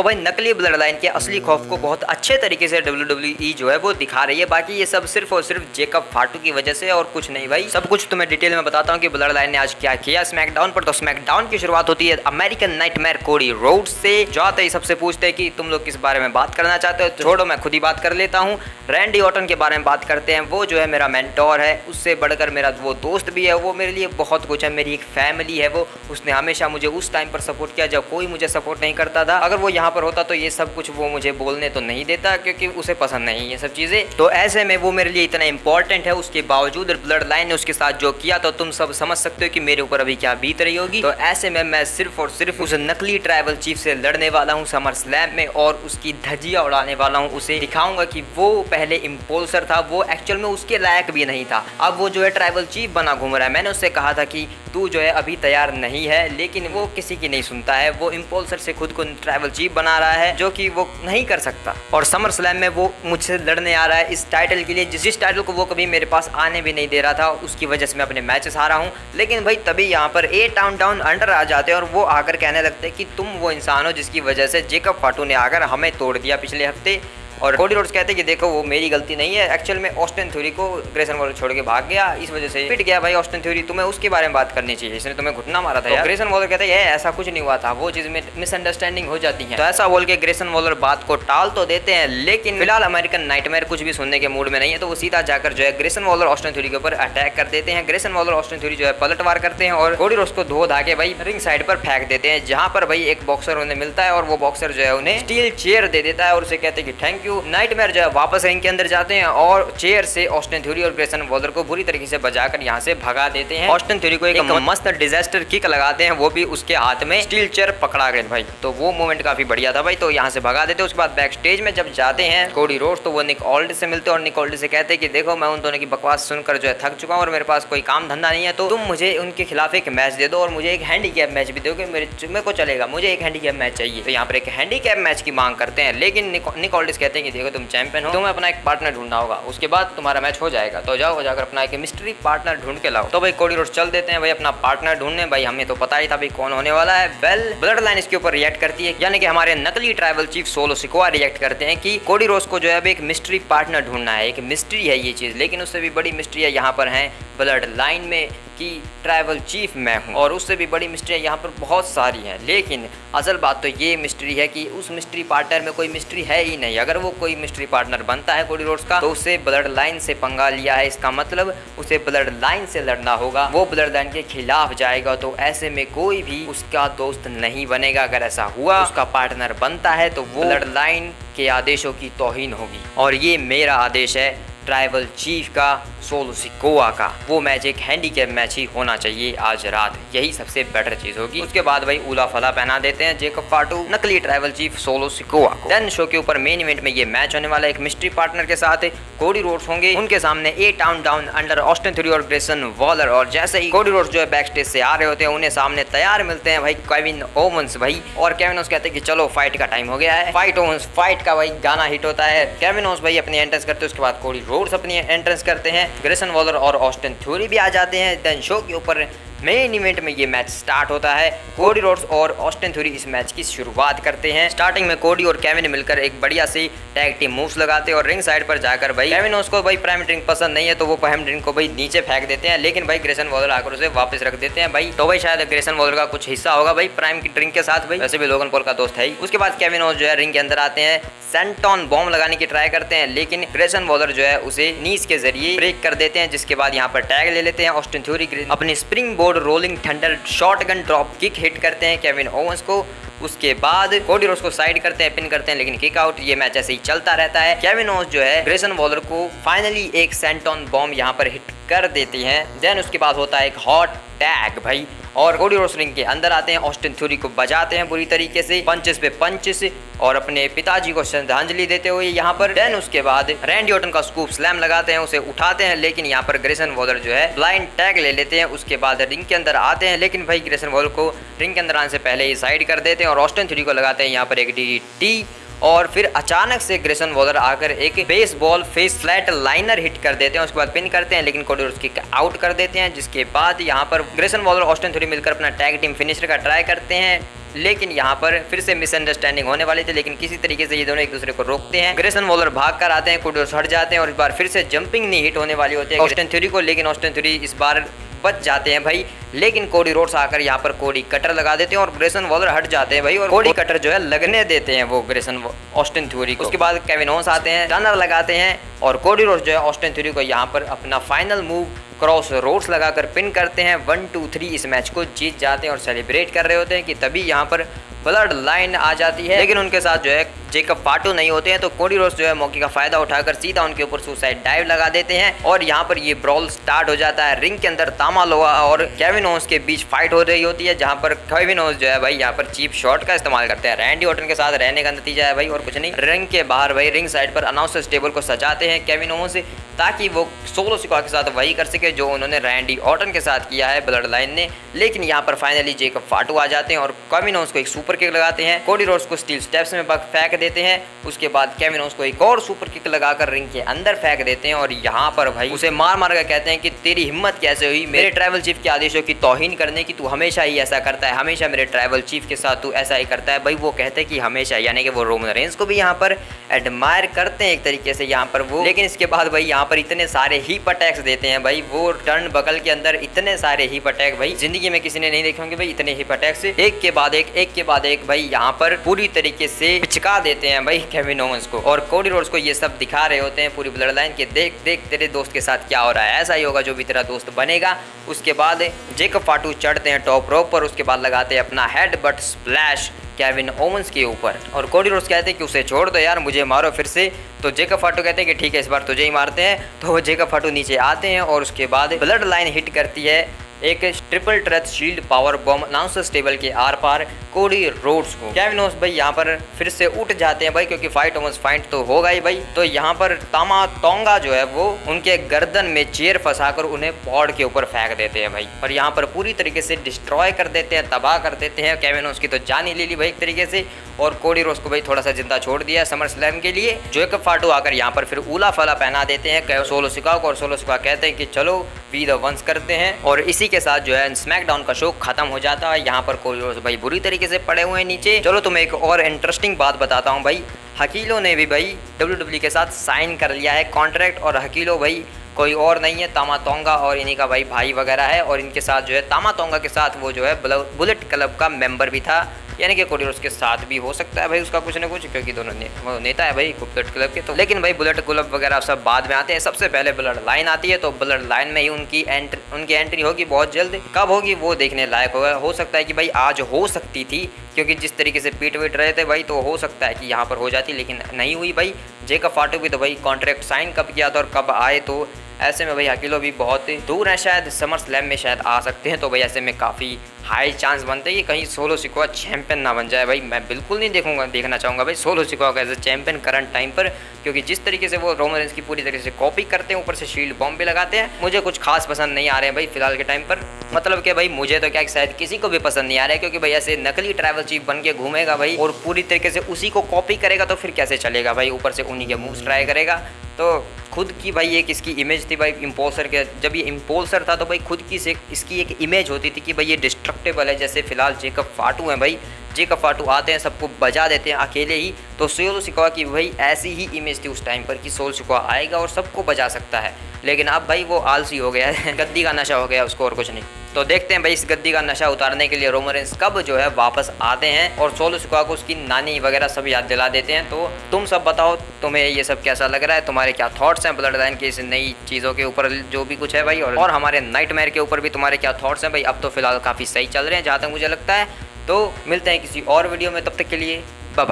तो भाई नकली ब्लड लाइन के असली खौफ को बहुत अच्छे तरीके से WWE जो है वो दिखा रही है। बाकी ये सब सिर्फ और सिर्फ जेकब फाटू की वजह से और कुछ नहीं भाई। सब कुछ तुम्हें डिटेल में बताता हूँ कि ब्लड लाइन ने आज क्या किया स्मैकडाउन पर। तो स्मैकडाउन की शुरुआत होती है अमेरिकन नाइटमेयर कोडी रोड्स से। जाते ही सबसे पूछते हैं कि तुम लोग किस बारे में बात करना चाहते हो। छोड़ो मैं खुद ही बात कर लेता हूँ। रैंडी ऑर्टन के बारे में बात करते हैं। वो जो है मेरा मेंटोर है, उससे बढ़कर मेरा वो दोस्त भी है, वो मेरे लिए बहुत कुछ है, मेरी एक फैमिली है वो। उसने हमेशा मुझे उस टाइम पर सपोर्ट किया जब कोई मुझे सपोर्ट नहीं करता था। अगर वो यहाँ पर होता तो ये सब कुछ वो मुझे बोलने तो नहीं देता क्योंकि उसे पसंद नहीं ये सब चीजें। तो ऐसे में वो मेरे लिए इतना इंपॉर्टेंट है। उसके बावजूद ब्लड लाइन ने उसके साथ जो किया तो तुम सब समझ सकते हो कि मेरे ऊपर अभी क्या बीत रही होगी। तो ऐसे में मैं सिर्फ और सिर्फ उस नकली ट्राइबल चीफ से लड़ने वाला हूँ समर स्लैम में और उसकी धज्जियां उड़ाने वाला हूँ। उसे दिखाऊंगा कि वो पहले इम्पोल्सर था, वो एक्चुअल में उसके लायक भी नहीं था। अब वो जो है ट्राइबल चीफ बना घूम रहा है। मैंने उससे कहा था कि तू जो है अभी तैयार नहीं है, लेकिन वो किसी की नहीं सुनता है। वो इम्पोल्सर से खुद को ट्राइबल चीफ बना रहा है जो कि वो नहीं कर सकता। और समर स्लैम में वो मुझसे लड़ने आ रहा है इस टाइटल के लिए, जिस टाइटल को वो कभी मेरे पास आने भी नहीं दे रहा था। उसकी वजह से मैं अपने मैचेस हारा हूँ। लेकिन भाई तभी यहाँ पर 8 डाउन अंडर आ जाते हैं और वो आकर कहने लगते हैं कि तुम वो इंसान हो जिसकी वजह से जेकब फाटू ने आकर हमें तोड़ दिया पिछले हफ्ते। और कोडी रोड्स कहते हैं कि देखो वो मेरी गलती नहीं है, एक्चुअल में ऑस्टिन थ्योरी को ग्रेसन वॉलर छोड़ के भाग गया, इस वजह से पिट गया। भाई ऑस्टिन थ्योरी तुम्हें उसके बारे में बात करनी चाहिए, इसने तुम्हें घुटना मारा था यार। ग्रेसन वॉलर कहते हैं ऐसा कुछ नहीं हुआ था, वो चीज में मिसअंडरस्टैंडिंग हो जाती है। तो ऐसा बोल के ग्रेसन वॉलर बात को टाल तो देते हैं, लेकिन फिलहाल अमेरिकन नाइटमेयर कुछ भी सुनने के मूड में नहीं है। तो वो सीधा जाकर जो है ग्रेसन वॉलर ऑस्टिन थ्योरी के ऊपर अटैक कर देते हैं। ग्रेसन वॉलर ऑस्टिन थ्योरी जो है पलटवार करते हैं और कोडी रोड्स को धो धा के भाई रिंग साइड पर फेंक देते हैं, जहां पर भाई एक बॉक्सर उन्हें मिलता है और वो बॉक्सर जो है उन्हें स्टील चेयर दे देता है और उसे कहते हैं कि थैंक यू। नाइटमेयर जो है वापस रिंग के अंदर जाते हैं और चेयर से ऑस्टिन थ्योरी और ग्रेसन वॉलर को बुरी तरीके से बजाकर यहाँ से भगा देते हैं। ऑस्टिन थ्योरी को एक मस्त डिजास्टर किक लगाते हैं, वो भी उसके हाथ में स्टील चेयर पकड़ा गया भाई। तो वो मोमेंट काफी बढ़िया था भाई। तो यहाँ से भगा देते हैं। उसके बाद बैक स्टेज में जब जाते हैं कोडी रोड्स तो वो निक ऑल्ड से मिलते हैं और निक ऑल्ड से कहते हैं कि देखो मैं उन दोनों की बकवास सुनकर जो है थक चुका हूँ और मेरे पास कोई काम धंधा नहीं है, तो तुम मुझे उनके खिलाफ एक मैच दे दो और मुझे एक हैंडीकैप मैच भी दोगे, मेरे को चलेगा, मुझे एक हैंडीकैप मैच चाहिए। तो यहाँ पर एक हैंडीकैप मैच की मांग करते हैं, लेकिन निक ऑल्ड कहते हैं कि देखो तुम चैंपियन हो, तुम्हें अपना एक पार्टनर ढूंढना होगा, उसके बाद तुम्हारा मैच हो जाएगा, तो जाओ जाकर अपना एक मिस्ट्री पार्टनर ढूंढ के लाओ। तो भाई कोडी रोड्स चल देते हैं भाई अपना पार्टनर ढूंढने। भाई हमें तो पता ही था भाई कौन होने वाला है। वेल ब्लड लाइन इसके ऊपर रिएक्ट करती है, यानी कि हमारे नकली tribal chief solo Sikoa react करते हैं कि कोडी रोड्स को जो है एक मिस्ट्री पार्टनर ढूंढना है। एक मिस्ट्री है ये चीज, लेकिन उससे भी बड़ी मिस्ट्री है यहाँ पर है ब्लड लाइन में कि ट्राइबल चीफ मैं हूँ, और उससे भी बड़ी मिस्ट्री यहाँ पर बहुत सारी हैं। लेकिन असल बात तो ये मिस्ट्री है कि उस मिस्ट्री पार्टनर में कोई मिस्ट्री है ही नहीं। अगर वो कोई मिस्ट्री पार्टनर बनता है कोडी रोड्स का तो उसे ब्लड लाइन से पंगा लिया है, इसका मतलब उसे ब्लड लाइन से लड़ना होगा, वो ब्लड लाइन के खिलाफ जाएगा। तो ऐसे में कोई भी उसका दोस्त नहीं बनेगा। अगर ऐसा हुआ उसका पार्टनर बनता है तो वो ब्लड लाइन के आदेशों की तौहीन होगी। और ये मेरा आदेश है ट्राइबल चीफ का, सोलो सिकोआ का। वो मैच एक हैंडीकैप मैच ही होना चाहिए आज रात, यही सबसे बेटर चीज होगी। उसके बाद भाई उला फला पहना देते हैं जेकब फाटू नकली ट्राइबल चीफ सोलो सिकोआ को। देन शो के ऊपर मेन इवेंट में ये मैच होने वाला है एक मिस्ट्री पार्टनर के साथ। कोडी रोड्स होंगे, उनके सामने 8 डाउन अंडर ऑस्टिन थ्योरी और ग्रेसन वॉलर। और जैसे ही कोडी रोड्स जो है बैक स्टेज से आ रहे होते हैं उन्हें सामने तैयार मिलते हैं भाई केविन ओवंस भाई। और केविन ओवंस कहते हैं कि चलो फाइट का टाइम हो गया है। फाइट का भाई गाना हिट होता है। केविन ओवंस भाई अपनी एंट्रेंस करते हैं, उसके बाद कोडी रोड्स अपनी एंट्रेंस करते हैं, ग्रेसन वॉलर और ऑस्टिन थ्योरी भी आ जाते हैं। देन शो के ऊपर मेन इवेंट में ये मैच स्टार्ट होता है। कोडी रोड्स और ऑस्टिन थ्योरी इस मैच की शुरुआत करते हैं। स्टार्टिंग में कोडी और केविन मिलकर एक बढ़िया सी टैग टीम मूव्स लगाते हैं और रिंग साइड पर जाकर भाई केविन उसको भाई प्राइम ड्रिंक पसंद नहीं है तो वो प्राइम ड्रिंक को भाई नीचे फेंक देते हैं, लेकिन भाई ग्रेसन वॉलर आकर उसे वापस रख देते हैं भाई। तो भाई शायद ग्रेसन वॉलर का कुछ हिस्सा होगा भाई प्राइम की ड्रिंक के साथ भाई, वैसे भी लोगन पॉल का दोस्त है ही। उसके बाद केविन ओवंस जो है रिंग के अंदर आते हैं, सेंटॉन बॉम्ब लगाने की ट्राई करते हैं, लेकिन ग्रेसन वॉलर जो है उसे नीज के जरिए ब्रेक कर देते हैं, जिसके बाद यहाँ पर टैग ले लेते हैं। ऑस्टिन थ्योरी अपनी spring board rolling thunder shotgun drop kick hit करते हैं केविन ओवंस को। उसके बाद कोडी रोड्स को साइड करते हैं, पिन करते हैं, लेकिन किक आउट। ये मैच ऐसे ही चलता रहता है। केविन ओवंस जो है ग्रेसन वॉलर को फाइनली एक सेंटॉन बॉम्ब यहाँ पर हिट कर देती हैं। देन उसके बाद होता है एक हॉट टैग भाई, और कोडी रोड्स रिंग के अंदर आते हैं, ऑस्टिन थ्योरी को बजाते हैं बुरी तरीके से, पंचेस पे पंचेस, और अपने पिताजी को श्रद्धांजलि देते हुए यहाँ पर। देन उसके बाद रैंडी ऑर्टन का स्कूप स्लैम लगाते हैं, उसे उठाते हैं, लेकिन यहाँ पर ग्रेसन वॉलर जो है ब्लाइंड टैग ले लेते हैं। उसके बाद रिंग के अंदर आते हैं, लेकिन भाई ग्रेसन वॉलर को रिंग के अंदर आने से पहले ही साइड कर देते हैं और ऑस्टिन थ्योरी को लगाते हैं यहाँ पर एक DDT। और फिर अचानक से ग्रेसन वॉलर आकर एक baseball face flat liner hit कर देते हैं, उसके बाद पिन करते हैं, लेकिन कोडी रोड्स किक आउट कर देते हैं। जिसके बाद यहाँ पर ग्रेसन वॉलर ऑस्टिन थ्योरी मिलकर अपना टैग टीम फिनिशर का ट्राई करते हैं, लेकिन यहाँ पर फिर से मिसअंडरस्टैंडिंग होने वाली थी, लेकिन किसी तरीके से ये दोनों एक दूसरे को रोकते हैं। ग्रेसन वॉलर भाग कर आते हैं, कोडी रोड्स हट जाते हैं और इस बार फिर से जंपिंग नी हिट होने वाली होती है ऑस्टिन थ्योरी को, लेकिन ऑस्टिन थ्योरी इस बार बच जाते हैं भाई। लेकिन कोडी रोड्स आकर यहाँ पर कोडी कटर लगा देते हैं और ग्रेसन वॉलर हट जाते हैं भाई, और कोडी कटर जो है लगने देते हैं वो ग्रेसन ऑस्टिन थ्योरी को। उसके बाद केविन ओवेंस आते हैं, टर्नर लगाते हैं और कोडी रोड्स जो है ऑस्टिन थ्योरी को यहाँ पर अपना फाइनल मूव क्रॉस रोड्स लगाकर पिन करते हैं। 1 2 3 इस मैच को जीत जाते हैं और सेलिब्रेट कर रहे होते हैं कि तभी यहाँ पर ब्लड लाइन आ जाती है, लेकिन उनके साथ जो है जेकब फाटू नहीं होते हैं। तो कोडी रोड्स जो है मौके का फायदा उठाकर सीधा उनके ऊपर सुसाइड डाइव लगा देते हैं और यहाँ पर ये ब्रॉल स्टार्ट हो जाता है। रिंग के अंदर तामा लोआ और केविन ओवेंस के बीच फाइट हो रही होती है, जहाँ पर केविन ओवेंस जो है भाई यहाँ पर चीप शॉट का इस्तेमाल करते हैं। रैंडी ऑर्टन के साथ रहने का नतीजा है भाई और कुछ नहीं। रिंग के बाहर भाई रिंग साइड पर अनाउंसर्स टेबल को सजाते हैं केविन ओवेंस, ताकि वो सोलो सिकोआ के साथ वही कर सके जो उन्होंने रैंडी ऑर्टन के साथ किया है ब्लड लाइन ने। लेकिन यहाँ पर फाइनली जेकब फाटू आ जाते हैं और केविन ओवेंस को एक सुपर किक लगाते हैं। कोडी रोड्स को स्टील स्टेप्स में फेंक देते हैं, उसके बाद केविन ओवेंस को एक और सुपर किक लगाकर रिंग के अंदर फेंक देते हैं और यहाँ पर भाई उसे मार मार कर कहते हैं कि तेरी हिम्मत कैसे हुई मेरे ट्राइबल चीफ के आदेशों की तौहीन करने की, तू हमेशा ही ऐसा करता है, हमेशा मेरे ट्राइबल चीफ के साथ तू ऐसा ही करता है। भाई वो कहते हैं कि हमेशा, यानी कि वो रोमन रेंस को भी यहाँ पर एडमायर करते हैं एक तरीके से यहाँ पर वो। लेकिन इसके बाद भाई यहाँ पर इतने सारे हीप अटैक्स देते हैं भाई, वो टर्न बकल के अंदर इतने सारे हीप अटैक भाई जिंदगी में किसी ने नहीं देखे होंगे भाई, इतने हीप अटैक्स एक के बाद एक भाई यहाँ पर पूरी तरीके से पिचका देते हैं भाई केविन ओवेंस को। और कोडी रोड्स को ये सब दिखा रहे होते हैं पूरी ब्लड लाइन के, देख देख तेरे दोस्त के साथ क्या हो रहा है, ऐसा ही होगा जो भी तेरा दोस्त बनेगा। उसके बाद जेकब फाटू चढ़ते हैं टॉप रोप पर, उसके बाद लगाते हैं अपना head but splash Kevin Owens के ऊपर और कोडी रोड्स कहते हैं कि उसे छोड़ दो यार, मुझे मारो फिर से। तो जेकब फाटू कहते हैं कि ठीक है इस बार तुझे ही मारते हैं। तो वो जेकब फाटू नीचे आते हैं और उसके बाद ब्लड लाइन हिट करती है एक triple threat shield power bomb announcers table के आर पार कोडी रोड्स को। केविन ओवेंस भाई यहाँ पर फिर से उठ जाते हैं भाई, क्योंकि फाइट ओवेंस फाइट तो होगा ही भाई। तो यहाँ पर तामा तोंगा जो है वो उनके गर्दन में चेयर फंसाकर उन्हें पॉड के ऊपर फेंक देते हैं भाई, और यहाँ पर पूरी तरीके से डिस्ट्रॉय कर देते हैं, तबाह कर देते हैं। केविन ओवेंस की तो जान ही ले ली भाई एक तरीके से, और कोडी रोड्स को भाई थोड़ा सा जिंदा छोड़ दिया समर स्लैम के लिए। जेकब फाटू आकर यहाँ पर फिर उला फला पहना देते हैं सोलो सिकोआ को, और सोलो सिकोआ कहते हैं कि चलो वी द वंस करते हैं। और इसी के साथ जो है स्मैकडाउन का शो खत्म हो जाता है। यहाँ पर कोडी रोड्स भाई बुरी तरीके से पड़े हुए हैं नीचे। चलो तुम्हें एक और इंटरेस्टिंग बात बताता हूँ भाई, हकीलो ने भी भाई WWE के साथ साइन कर लिया है कॉन्ट्रैक्ट, और हकीलो भाई कोई और नहीं है, तामा तोंगा और इन्हीं का भाई भाई वगैरह है। और इनके साथ जो है तामा तोंगा के साथ वो जो है बुलेट क्लब का मेंबर भी था, यानी कि कोडी रोड्स के साथ भी हो सकता है भाई उसका कुछ ना कुछ, क्योंकि दोनों वो नेता है भाई बुलेट क्लब के। तो लेकिन भाई बुलेट क्लब वगैरह सब बाद में आते हैं, सबसे पहले ब्लड लाइन आती है। तो ब्लड लाइन में ही उनकी एंट्री होगी बहुत जल्द, कब होगी वो देखने लायक होगा। हो सकता है कि भाई आज हो सकती थी, क्योंकि जिस तरीके से पीट वीट रहे थे भाई, तो हो सकता है कि यहाँ पर हो जाती, लेकिन नहीं हुई भाई। जेकब फाटू भी तो भाई कॉन्ट्रैक्ट साइन कब किया था और कब आए, तो ऐसे में भाई हकीलो भी बहुत दूर है, शायद समर स्लैम में शायद आ सकते हैं। तो भाई ऐसे में काफ़ी हाई चांस बनते हैं कि कहीं सोलो सिकोआ चैंपियन ना बन जाए भाई। मैं बिल्कुल नहीं देखना चाहूँगा भाई सोलो सिकोआ का as a champion current time पर, क्योंकि जिस तरीके से वो रोमन रेंस की पूरी तरीके से कॉपी करते हैं, ऊपर से शील्ड बॉम्ब भी लगाते हैं, मुझे कुछ खास पसंद नहीं आ रहे हैं भाई फिलहाल के टाइम पर। मतलब कि भाई मुझे तो क्या शायद किसी को भी पसंद नहीं आ रहा है, क्योंकि भाई ऐसे नकली ट्राइबल चीफ बन के घूमेगा भाई और पूरी तरीके से उसी को कॉपी करेगा, तो फिर कैसे चलेगा भाई, ऊपर से उन्हीं के मूव्स ट्राई करेगा। तो खुद की भाई एक इसकी इमेज थी भाई इम्पोल्सर के, जब ये इम्पोल्सर था तो भाई खुद की से इसकी एक इमेज होती थी कि भाई ये डिस्ट्रक्टेबल है। जैसे फिलहाल जेकब फाटू हैं भाई, जेकब फाटू आते हैं सबको बजा देते हैं अकेले ही, तो सोलो सिकोआ की भाई ऐसी ही इमेज थी उस टाइम पर कि सोलो सिकोआ आएगा और सबको बजा सकता है। लेकिन अब भाई वो आलसी हो गया है, गद्दी का नशा हो गया उसको और कुछ नहीं। तो देखते हैं भाई इस गद्दी का नशा उतारने के लिए रोमन रेंस कब जो है वापस आते हैं और सोलो सिकोआ को उसकी नानी वगैरह सब याद दिला देते हैं। तो तुम सब बताओ तुम्हें ये सब कैसा लग रहा है, तुम्हारे क्या थॉट्स हैं ब्लड लाइन की इस नई चीज़ों के ऊपर जो भी कुछ है भाई, और हमारे नाइटमेयर के ऊपर भी तुम्हारे क्या थॉट्स हैं भाई। अब तो फिलहाल काफ़ी सही चल रहे हैं जहाँ तक मुझे लगता है। तो मिलते हैं किसी और वीडियो में, तब तक के लिए बाय बाय।